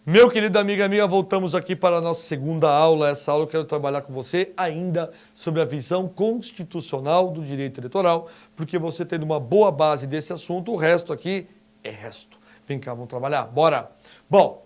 Meu querido amigo e amiga, voltamos aqui para a nossa segunda aula. Essa aula eu quero trabalhar com você ainda sobre a visão constitucional do direito eleitoral, porque você tendo uma boa base desse assunto, o resto aqui é resto. Vem cá, vamos trabalhar? Bora! Bom,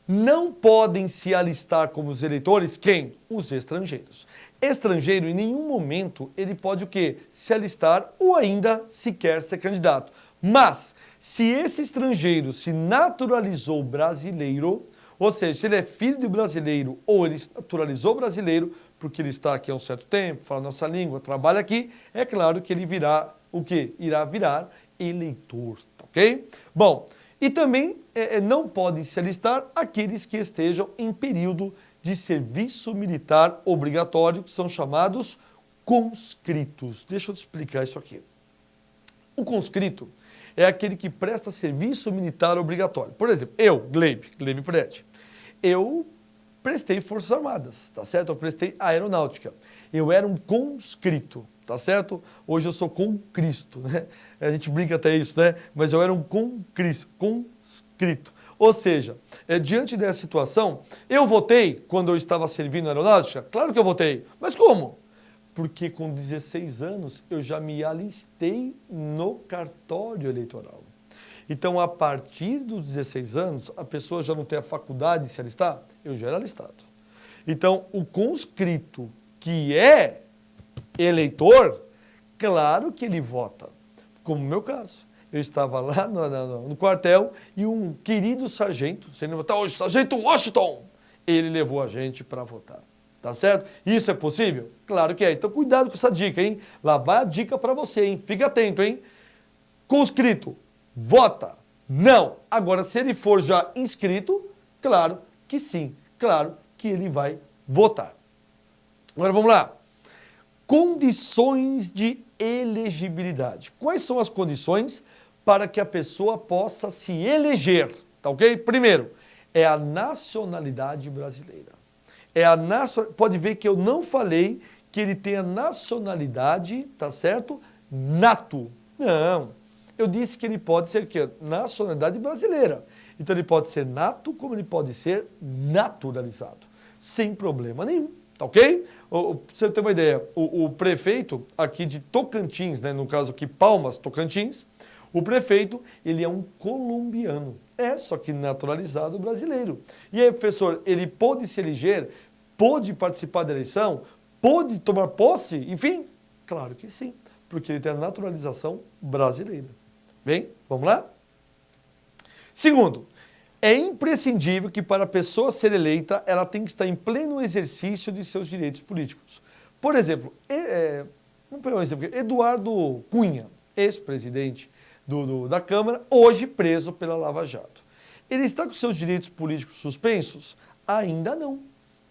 não podem se alistar como os eleitores quem? Os estrangeiros. Estrangeiro, em nenhum momento, ele pode o quê? Se alistar ou ainda sequer ser candidato. Mas, se esse estrangeiro se naturalizou brasileiro, ou seja, se ele é filho de brasileiro ou ele se naturalizou brasileiro, porque ele está aqui há um certo tempo, fala nossa língua, trabalha aqui, é claro que ele virá o quê? Irá virar eleitor, tá ok? Bom, e também não podem se alistar aqueles que estejam em período de serviço militar obrigatório, que são chamados conscritos. Deixa eu te explicar isso aqui. O conscrito é aquele que presta serviço militar obrigatório. Por exemplo, eu, Gleibe Prete, eu prestei Forças Armadas, tá certo? Eu prestei aeronáutica. Eu era um conscrito, tá certo? Hoje eu sou com Cristo, né? A gente brinca até isso, né? Mas eu era um conscrito. Ou seja, diante dessa situação, eu votei quando eu estava servindo a aeronáutica? Claro que eu votei. Mas como? Porque com 16 anos eu já me alistei no cartório eleitoral. Então, a partir dos 16 anos, a pessoa já não tem a faculdade de se alistar? Eu já era alistado. Então, o conscrito que é eleitor, claro que ele vota. Como no meu caso. Eu estava lá no quartel e um querido sargento, você lembra até hoje, Sargento Washington, ele levou a gente para votar. Tá certo? Isso é possível? Claro que é. Então cuidado com essa dica, hein? Lá vai a dica para você, hein? Fica atento, hein? Conscrito, vota? Não. Agora, se ele for já inscrito, claro que sim. Claro que ele vai votar. Agora vamos lá. Condições de elegibilidade. Quais são as condições para que a pessoa possa se eleger? Tá ok? Primeiro, é a nacionalidade brasileira. Pode ver que eu não falei que ele tem a nacionalidade, tá certo? Nato. Não. Eu disse que ele pode ser que nacionalidade brasileira. Então ele pode ser nato, como ele pode ser naturalizado. Sem problema nenhum. Tá ok? Pra você ter uma ideia, o prefeito aqui de Tocantins, né, no caso aqui Palmas, Tocantins, o prefeito, ele é um colombiano. Só que naturalizado brasileiro. E aí, professor, ele pôde se eleger? Pôde participar da eleição? Pôde tomar posse? Enfim, claro que sim, porque ele tem a naturalização brasileira. Bem, vamos lá? Segundo, é imprescindível que para a pessoa ser eleita, ela tem que estar em pleno exercício de seus direitos políticos. Por exemplo, vamos pegar um exemplo aqui, Eduardo Cunha, ex-presidente da Câmara, hoje preso pela Lava Jato. Ele está com seus direitos políticos suspensos? Ainda não.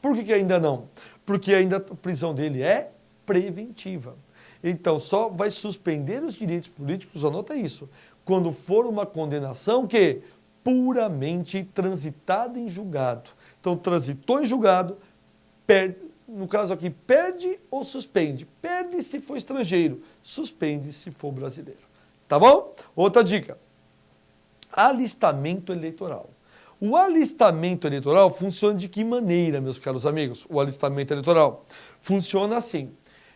Por que ainda não? Porque ainda a prisão dele é preventiva. Então, só vai suspender os direitos políticos, anota isso, quando for uma condenação que puramente transitada em julgado. Então, transitou em julgado, perde, no caso aqui, perde ou suspende? Perde se for estrangeiro, suspende se for brasileiro. Tá bom? Outra dica. Alistamento eleitoral. O alistamento eleitoral funciona de que maneira, meus caros amigos? O alistamento eleitoral funciona assim.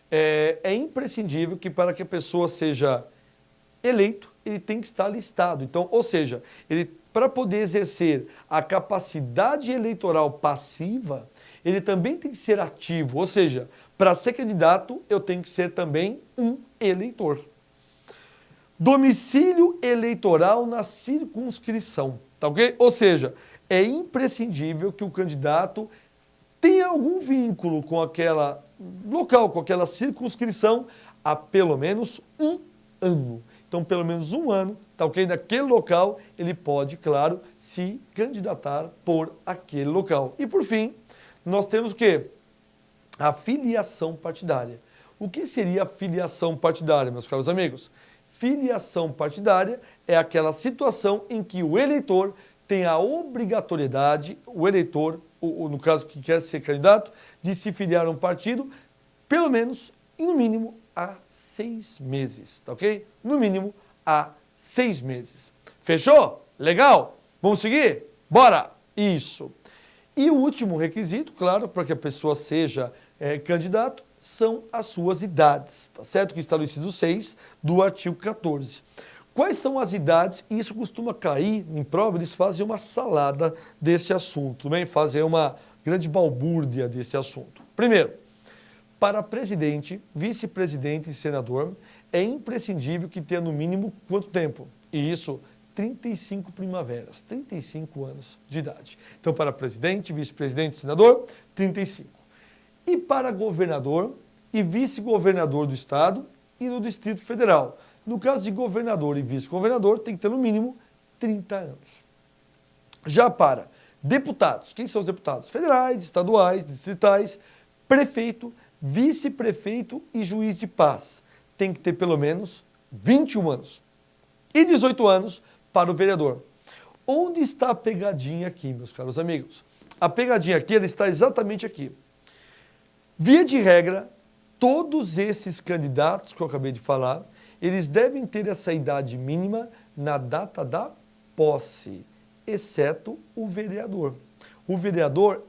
É imprescindível que para que a pessoa seja eleito, ele tem que estar alistado. Então, ou seja, ele para poder exercer a capacidade eleitoral passiva, ele também tem que ser ativo. Ou seja, para ser candidato, eu tenho que ser também um eleitor. Domicílio eleitoral na circunscrição, tá ok? Ou seja, é imprescindível que o candidato tenha algum vínculo com aquela local, com aquela circunscrição, há pelo menos um ano. Então, pelo menos um ano, tá ok? Naquele local, ele pode, claro, se candidatar por aquele local. E, por fim, nós temos o quê? A filiação partidária. O que seria a filiação partidária, meus caros amigos? Filiação partidária é aquela situação em que o eleitor tem a obrigatoriedade, o eleitor, no caso que quer ser candidato, de se filiar a um partido, pelo menos, no mínimo, há 6 meses, tá ok? No mínimo, há 6 meses. Fechou? Legal? Vamos seguir? Bora! Isso. E o último requisito, claro, para que a pessoa seja candidato, são as suas idades, tá certo? Que está no inciso 6 do artigo 14. Quais são as idades? Isso costuma cair em prova, eles fazem uma salada deste assunto, bem? Fazem uma grande balbúrdia deste assunto. Primeiro, para presidente, vice-presidente e senador, é imprescindível que tenha no mínimo quanto tempo? E isso, 35 primaveras, 35 anos de idade. Então, para presidente, vice-presidente e senador, 35. E para governador e vice-governador do estado e do Distrito Federal. No caso de governador e vice-governador, tem que ter no mínimo 30 anos. Já para deputados, quem são os deputados? Federais, estaduais, distritais, prefeito, vice-prefeito e juiz de paz. Tem que ter pelo menos 21 anos. E 18 anos para o vereador. Onde está a pegadinha aqui, meus caros amigos? A pegadinha aqui, ela está exatamente aqui. Via de regra, todos esses candidatos que eu acabei de falar, eles devem ter essa idade mínima na data da posse, exceto o vereador. O vereador,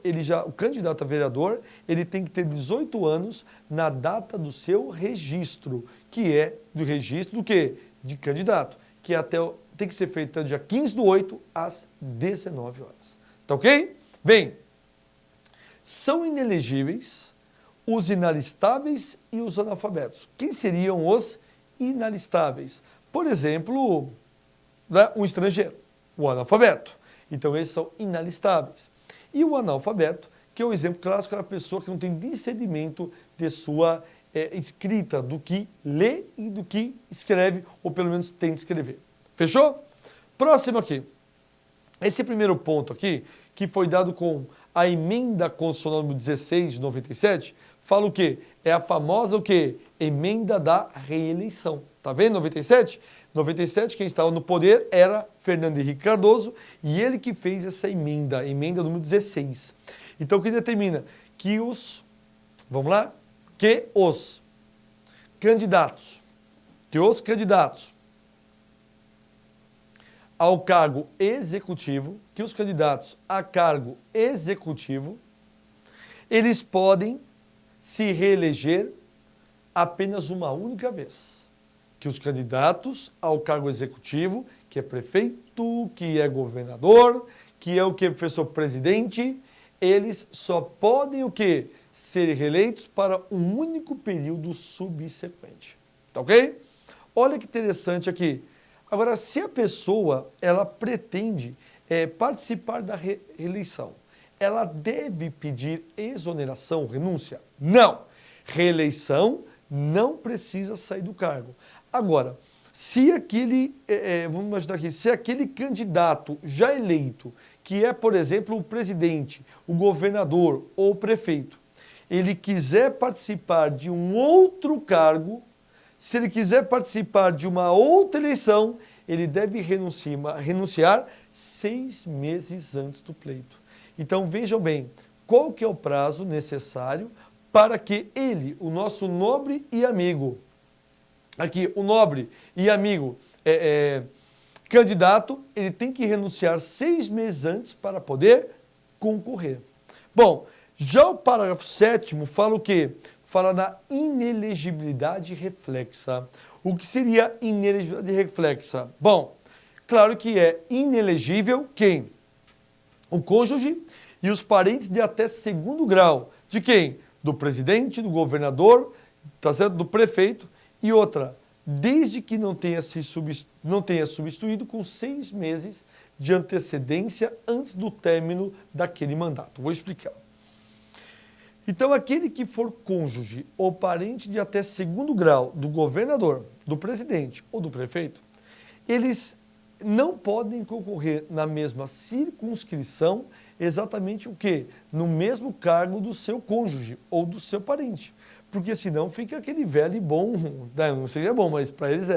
o candidato a vereador, ele tem que ter 18 anos na data do seu registro, que é do registro do quê? De candidato, que tem que ser feito do dia 15/8 às 19 horas. Tá ok? Bem, são inelegíveis os inalistáveis e os analfabetos. Quem seriam os inalistáveis? Por exemplo, né, um estrangeiro, o analfabeto. Então, esses são inalistáveis. E o analfabeto, que é o exemplo clássico da pessoa que não tem discernimento de sua escrita, do que lê e do que escreve, ou pelo menos tem de escrever. Fechou? Próximo aqui. Esse primeiro ponto aqui, que foi dado com a emenda constitucional número 16 de 97, fala o quê? É a famosa o quê? Emenda da reeleição. Tá vendo 97? 97, quem estava no poder era Fernando Henrique Cardoso e ele que fez essa emenda, emenda número 16. Então, o que determina? Que vamos lá? Que os candidatos ao cargo executivo, eles podem se reeleger apenas uma única vez. Que os candidatos ao cargo executivo, que é prefeito, que é governador, que é o que, professor presidente, eles só podem o quê? Ser reeleitos para um único período subsequente. Tá ok? Olha que interessante aqui. Agora, se a pessoa, ela pretende participar da reeleição, ela deve pedir exoneração, renúncia? Não! Reeleição não precisa sair do cargo. Agora, se aquele, vamos imaginar aqui, se aquele candidato já eleito, que é, por exemplo, o presidente, o governador ou o prefeito, ele quiser participar de um outro cargo, se ele quiser participar de uma outra eleição, ele deve renunciar 6 meses antes do pleito. Então, vejam bem, qual que é o prazo necessário para que ele, o nosso nobre e amigo, aqui, o nobre e amigo candidato, ele tem que renunciar 6 meses antes para poder concorrer. Bom, já o parágrafo 7º fala o quê? Fala da inelegibilidade reflexa. O que seria inelegibilidade reflexa? Bom, claro que é inelegível quem? O cônjuge e os parentes de até 2º grau. De quem? Do presidente, do governador, tá certo? Do prefeito. E outra, desde que não tenha substituído com 6 meses de antecedência antes do término daquele mandato. Vou explicar. Então, aquele que for cônjuge ou parente de até 2º grau do governador, do presidente ou do prefeito, eles não podem concorrer na mesma circunscrição exatamente o quê? No mesmo cargo do seu cônjuge ou do seu parente. Porque senão fica aquele velho e bom, não seria bom, mas para eles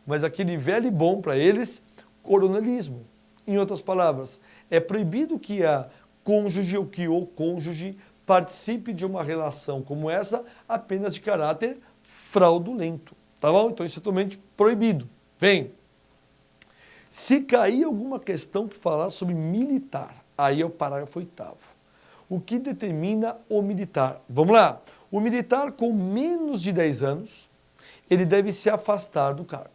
mas aquele velho e bom para eles, coronelismo. Em outras palavras, é proibido que a cônjuge ou que o cônjuge participe de uma relação como essa apenas de caráter fraudulento, tá bom? Então isso é totalmente proibido. Bem, se cair alguma questão que falar sobre militar, Aí é o parágrafo 8º. O que determina o militar? Vamos lá. O militar com menos de 10 anos, ele deve se afastar do cargo.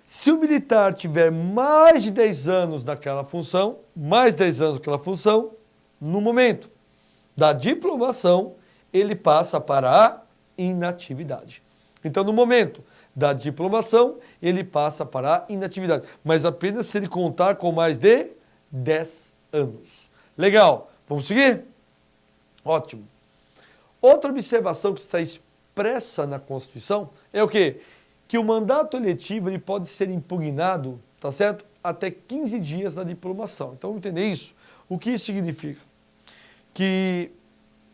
Se o militar tiver mais de 10 anos naquela função, no momento da diplomação, ele passa para a inatividade. Então, no momento da diplomação, ele passa para a inatividade. Mas apenas se ele contar com mais de 10 anos. Legal. Vamos seguir? Ótimo. Outra observação que está expressa na Constituição é o quê? Que o mandato eletivo ele pode ser impugnado, tá certo? Até 15 dias da diplomação. Então, vamos entender isso. O que isso significa? Que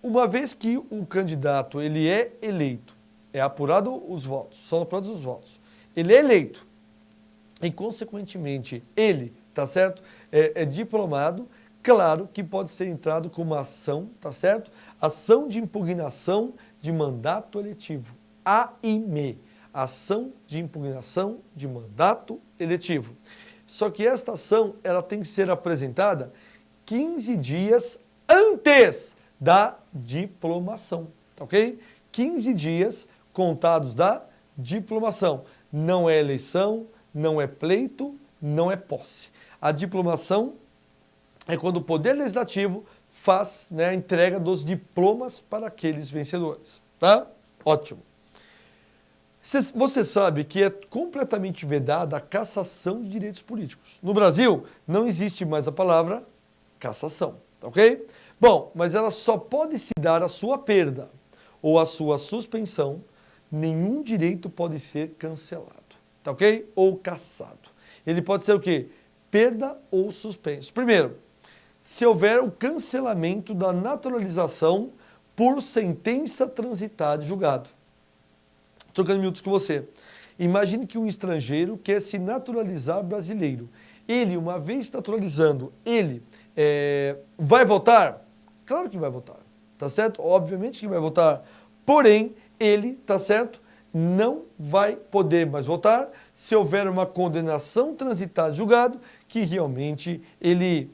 uma vez que o candidato ele é eleito, são apurados os votos, ele é eleito e, consequentemente, ele, tá certo? É diplomado, claro que pode ser entrado com uma ação, tá certo? Ação de impugnação de mandato eletivo, AIME, ação de impugnação de mandato eletivo. Só que esta ação, ela tem que ser apresentada 15 dias antes da diplomação, tá ok? 15 dias contados da diplomação. Não é eleição, não é pleito, não é posse. A diplomação é quando o Poder Legislativo faz, né, a entrega dos diplomas para aqueles vencedores, tá? Ótimo. Você sabe que é completamente vedada a cassação de direitos políticos. No Brasil, não existe mais a palavra cassação, tá ok? Bom, mas ela só pode se dar a sua perda ou a sua suspensão. Nenhum direito pode ser cancelado, tá ok? Ou cassado. Ele pode ser o quê? Perda ou suspenso. Primeiro, se houver o cancelamento da naturalização por sentença transitada e julgado. Trocando minutos com você. Imagine que um estrangeiro quer se naturalizar brasileiro. Ele, uma vez naturalizando, ele vai votar? Claro que vai votar, tá certo? Obviamente que vai votar. Porém, ele, tá certo, não vai poder mais votar se houver uma condenação transitada e julgado que realmente ele,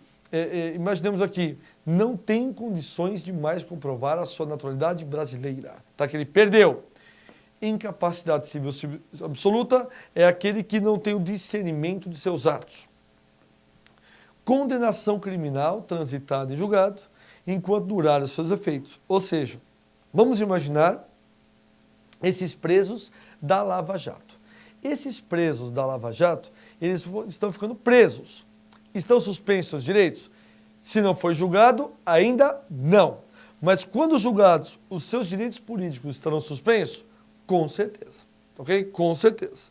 imaginemos aqui, não tem condições de mais comprovar a sua naturalidade brasileira, tá? Que ele perdeu. Incapacidade civil absoluta é aquele que não tem o discernimento de seus atos. Condenação criminal transitada e julgado enquanto durarem os seus efeitos. Ou seja, vamos imaginar esses presos da Lava Jato. Esses presos da Lava Jato, eles estão ficando presos. Estão suspensos seus direitos? Se não foi julgado, ainda não. Mas quando julgados, os seus direitos políticos estarão suspensos? Com certeza, ok? Com certeza.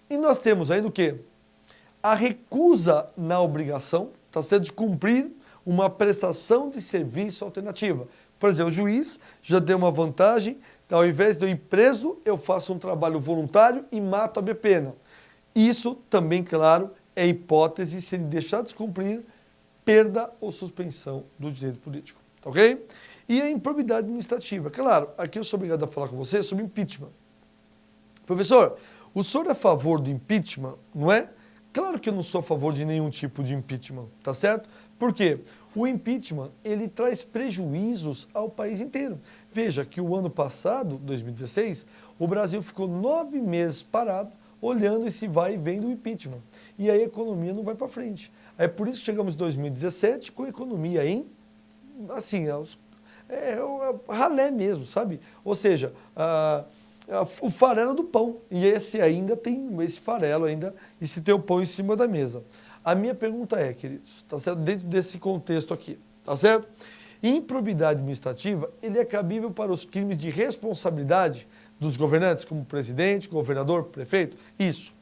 E nós temos ainda o quê? A recusa na obrigação, tá certo, de cumprir uma prestação de serviço alternativa. Por exemplo, o juiz já deu uma vantagem, ao invés de eu ir preso, eu faço um trabalho voluntário e mato a minha pena. Isso também, claro, é hipótese se ele deixar de cumprir, perda ou suspensão do direito político, tá ok? E a improbidade administrativa. Claro, aqui eu sou obrigado a falar com você sobre impeachment. Professor, o senhor é a favor do impeachment, não é? Claro que eu não sou a favor de nenhum tipo de impeachment, tá certo? Por quê? O impeachment, ele traz prejuízos ao país inteiro. Veja que o ano passado, 2016, o Brasil ficou 9 meses parado, olhando esse vai e vem do impeachment. E aí a economia não vai para frente. É por isso que chegamos em 2017 com a economia em, assim, ralé mesmo, sabe? Ou seja, o farelo do pão. E esse ainda tem, esse farelo ainda, e se tem o pão em cima da mesa. A minha pergunta é, queridos, tá certo? Dentro desse contexto aqui, tá certo? Improbidade administrativa, ele é cabível para os crimes de responsabilidade dos governantes, como presidente, governador, prefeito? Isso.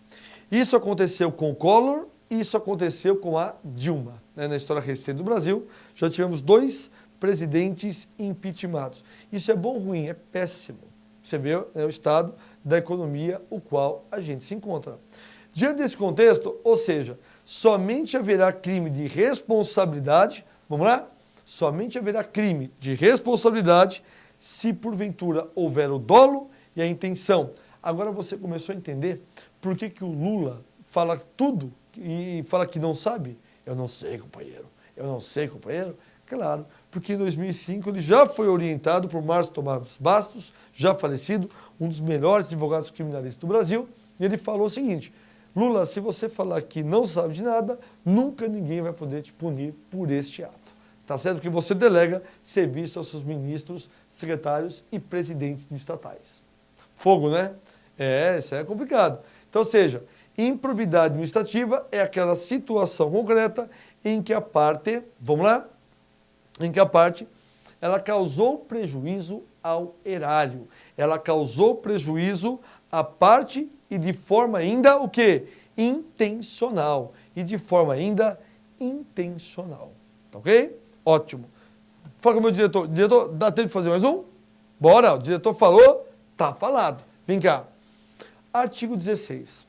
Isso aconteceu com o Collor, isso aconteceu com a Dilma. Né? Na história recente do Brasil, já tivemos 2 presidentes impeachmentados. Isso é bom ou ruim? É péssimo. Você vê, é o estado da economia o qual a gente se encontra. Diante desse contexto, ou seja, somente haverá crime de responsabilidade, vamos lá? Somente haverá crime de responsabilidade se porventura houver o dolo e a intenção. Agora você começou a entender por que o Lula fala tudo e fala que não sabe? Eu não sei, companheiro. Eu não sei, companheiro. Claro, porque em 2005 ele já foi orientado por Márcio Tomás Bastos, já falecido, um dos melhores advogados criminalistas do Brasil, e ele falou o seguinte: Lula, se você falar que não sabe de nada, nunca ninguém vai poder te punir por este ato. Tá certo? Porque você delega serviço aos seus ministros, secretários e presidentes de estatais. Fogo, né? Isso é complicado. Então, ou seja, improbidade administrativa é aquela situação concreta em que a parte, vamos lá? Em que a parte, ela causou prejuízo ao erário. Ela causou prejuízo à parte e de forma ainda, o quê? Intencional. E de forma ainda intencional. Tá ok? Ótimo. Fala com o meu diretor. Diretor, dá tempo de fazer mais um? Bora, o diretor falou, tá falado. Vem cá. Artigo 16.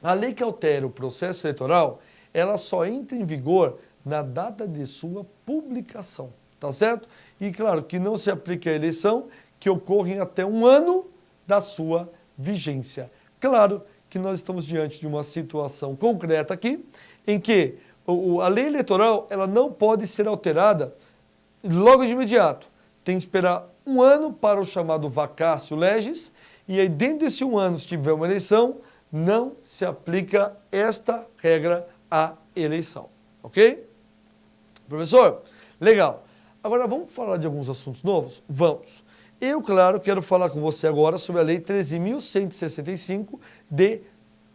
A lei que altera o processo eleitoral, ela só entra em vigor na data de sua publicação, tá certo? E claro que não se aplica à eleição que ocorre até um ano da sua vigência. Claro que nós estamos diante de uma situação concreta aqui, em que a lei eleitoral ela não pode ser alterada logo de imediato. Tem que esperar um ano para o chamado vacatio legis, e aí dentro desse um ano, se tiver uma eleição, não se aplica esta regra à eleição. Ok? Professor, legal. Agora vamos falar de alguns assuntos novos? Vamos. Eu, claro, quero falar com você agora sobre a Lei 13.165 de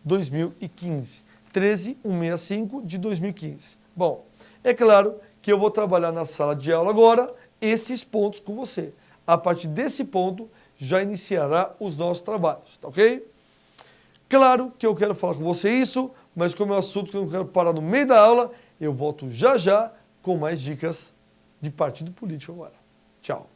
2015. 13.165 de 2015. Bom, é claro que eu vou trabalhar na sala de aula agora esses pontos com você. A partir desse ponto, já iniciará os nossos trabalhos, tá ok? Claro que eu quero falar com você isso, mas como é um assunto que eu não quero parar no meio da aula, eu volto já já com mais dicas de partido político agora. Tchau.